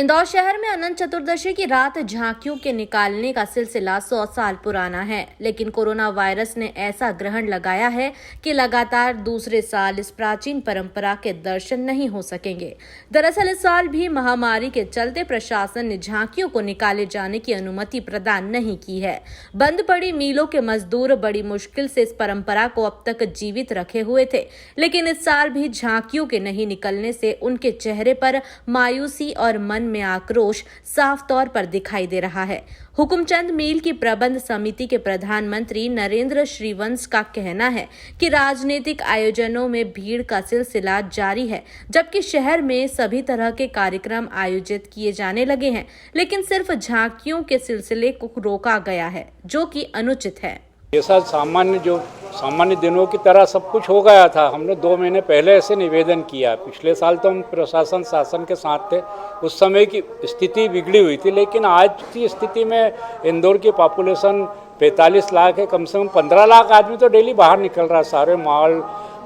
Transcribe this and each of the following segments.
इंदौर शहर में अनंत चतुर्दशी की रात झांकियों के निकालने का सिलसिला 100 साल पुराना है, लेकिन कोरोना वायरस ने ऐसा ग्रहण लगाया है कि लगातार दूसरे साल इस प्राचीन परंपरा के दर्शन नहीं हो सकेंगे। दरअसल इस साल भी महामारी के चलते प्रशासन ने झांकियों को निकाले जाने की अनुमति प्रदान नहीं की है। बंद पड़ी मीलों के मजदूर बड़ी मुश्किल से इस परंपरा को अब तक जीवित रखे हुए थे, लेकिन इस साल भी झांकियों के नहीं निकलने से उनके चेहरे पर मायूसी और मन में आक्रोश साफ तौर पर दिखाई दे रहा है। हुकुमचंद मील की प्रबंध समिति के प्रधानमंत्री नरेंद्र श्रीवंश का कहना है कि राजनीतिक आयोजनों में भीड़ का सिलसिला जारी है, जबकि शहर में सभी तरह के कार्यक्रम आयोजित किए जाने लगे हैं, लेकिन सिर्फ झांकियों के सिलसिले को रोका गया है, जो कि अनुचित है। ऐसा सामान्य दिनों की तरह सब कुछ हो गया था। हमने 2 महीने पहले ऐसे निवेदन किया। पिछले साल तो हम प्रशासन शासन के साथ थे, उस समय की स्थिति बिगड़ी हुई थी, लेकिन आज की स्थिति में इंदौर की पॉपुलेशन 45 लाख है, कम से कम 15 लाख आदमी तो डेली बाहर निकल रहा है। सारे मॉल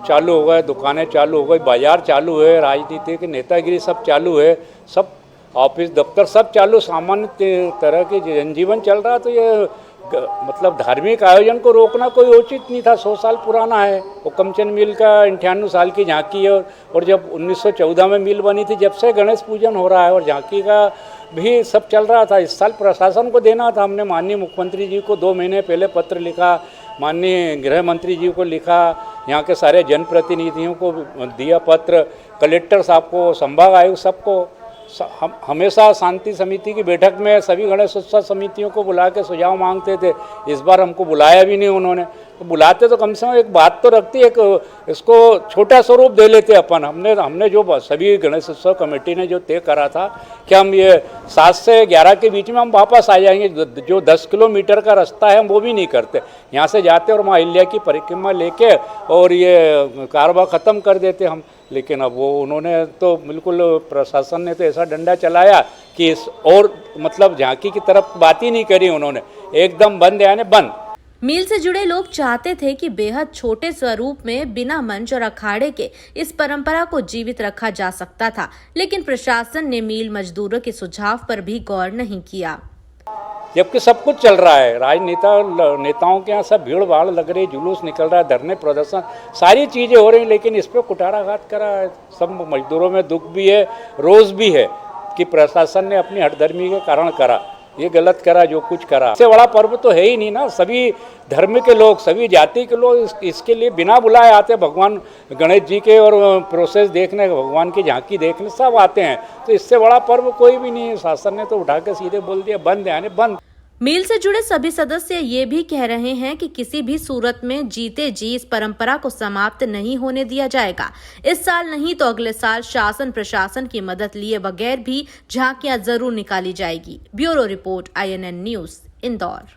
चालू हो गए, दुकानें चालू हो गई, बाजार चालू है, राजनीतिक नेतागिरी सब चालू है, सब ऑफिस दफ्तर सब चालू, सामान्य तरह के जनजीवन चल रहा। तो ये मतलब धार्मिक आयोजन को रोकना कोई उचित नहीं था। 100 साल पुराना है। हुकुमचंद मिल का 98 साल की झांकी है, और जब 1914 में मिल बनी थी, जब से गणेश पूजन हो रहा है, और झांकी का भी सब चल रहा था। इस साल प्रशासन को देना था। हमने माननीय मुख्यमंत्री जी को 2 महीने पहले पत्र लिखा, माननीय गृह मंत्री जी को लिखा, यहाँ के सारे जनप्रतिनिधियों को दिया पत्र, कलेक्टर साहब को, संभाग आयुक्त सबको। हम हमेशा शांति समिति की बैठक में सभी गणेश उत्सव समितियों को बुला के सुझाव मांगते थे। इस बार हमको बुलाया भी नहीं उन्होंने। तो बुलाते तो कम से कम एक बात तो रखती, एक इसको छोटा स्वरूप दे लेते अपन। हमने जो सभी गणेश उत्सव कमेटी ने जो तय करा था कि हम ये 7 से 11 के बीच में हम वापस आ जाएंगे। जो 10 किलोमीटर का रास्ता है हम वो भी नहीं करते, यहाँ से जाते और माँ अहिल्या की परिक्रमा लेके और ये कारवा ख़त्म कर देते हम। लेकिन अब वो उन्होंने तो बिल्कुल, प्रशासन ने तो ऐसा डंडा चलाया कि इस और मतलब झांकी की तरफ बात ही नहीं करी उन्होंने, एकदम बंद, यानी बंद। मील से जुड़े लोग चाहते थे कि बेहद छोटे स्वरूप में बिना मंच और अखाड़े के इस परंपरा को जीवित रखा जा सकता था, लेकिन प्रशासन ने मील मजदूरों के सुझाव पर भी गौर नहीं किया। जबकि सब कुछ चल रहा है, नेताओं के यहाँ सब भीड़ भाड़ लग रही, जुलूस निकल रहा है, धरने प्रदर्शन सारी चीज़ें हो रही, लेकिन इस पर कुठाराघात करा है। सब मजदूरों में दुख भी है, रोष भी है कि प्रशासन ने अपनी हठधर्मी के कारण करा, ये गलत करा जो कुछ करा। इससे बड़ा पर्व तो है ही नहीं ना। सभी धर्म के लोग, सभी जाति के लोग इसके लिए बिना बुलाए आते, भगवान गणेश जी के और प्रोसेस देखने, भगवान की झांकी देखने सब आते हैं। तो इससे बड़ा पर्व कोई भी नहीं है। शासन ने तो उठा के सीधे बोल दिया बंद, यानी बंद। मील से जुड़े सभी सदस्य ये भी कह रहे हैं कि किसी भी सूरत में जीते जी इस परंपरा को समाप्त नहीं होने दिया जाएगा। इस साल नहीं तो अगले साल शासन प्रशासन की मदद लिए बगैर भी झांकियां जरूर निकाली जाएगी। Bureau report, INN news, Indore.